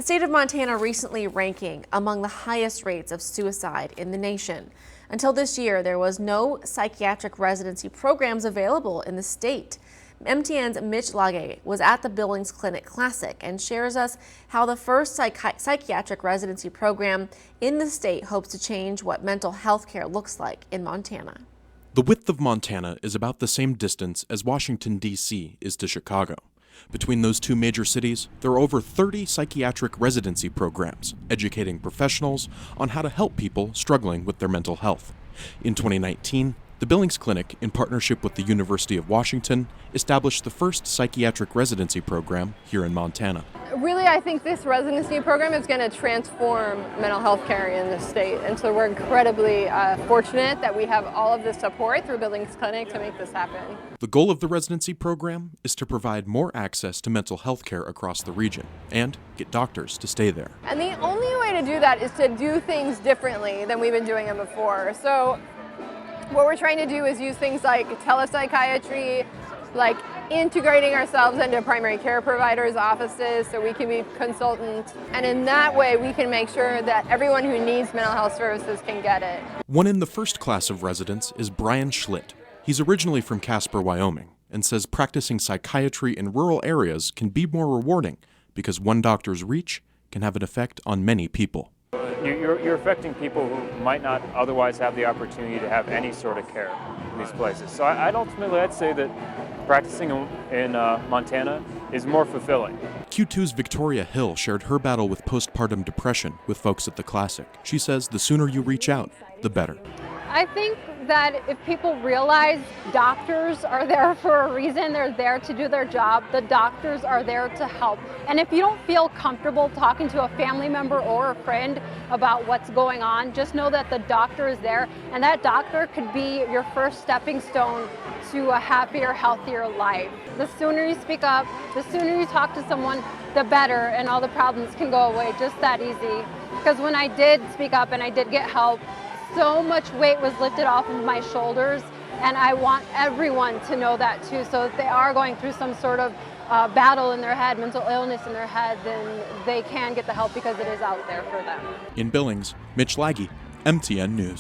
The state of Montana recently ranking among the highest rates of suicide in the nation. Until this year, there was no psychiatric residency programs available in the state. MTN's Mitch Lage was at the Billings Clinic Classic and shares us how the first psychiatric residency program in the state hopes to change what mental health care looks like in Montana. The width of Montana is about the same distance as Washington, D.C. is to Chicago. Between those two major cities, there are over 30 psychiatric residency programs, educating professionals on how to help people struggling with their mental health. In 2019, the Billings Clinic, in partnership with the University of Washington, established the first psychiatric residency program here in Montana. Really, I think this residency program is going to transform mental health care in the state, and so we're incredibly fortunate that we have all of the support through Billings Clinic to make this happen. The goal of the residency program is to provide more access to mental health care across the region and get doctors to stay there. And the only way to do that is to do things differently than we've been doing them before. So what we're trying to do is use things like telepsychiatry, like integrating ourselves into primary care providers' offices so we can be consultants. And in that way, we can make sure that everyone who needs mental health services can get it. One in the first class of residents is Brian Schlitt. He's originally from Casper, Wyoming, and says practicing psychiatry in rural areas can be more rewarding because one doctor's reach can have an effect on many people. You're affecting people who might not otherwise have the opportunity to have any sort of care in these places. So I'd say that practicing in Montana is more fulfilling. Q2's Victoria Hill shared her battle with postpartum depression with folks at the Classic. She says the sooner you reach out, the better. I think that if people realize doctors are there for a reason, they're there to do their job, the doctors are there to help. And if you don't feel comfortable talking to a family member or a friend about what's going on, just know that the doctor is there, and that doctor could be your first stepping stone to a happier, healthier life. The sooner you speak up, the sooner you talk to someone, the better, and all the problems can go away just that easy. Because when I did speak up and I did get help, so much weight was lifted off of my shoulders, and I want everyone to know that too. So if they are going through some sort of battle in their head, mental illness in their head, then they can get the help because it is out there for them. In Billings, Mitch Lage, MTN News.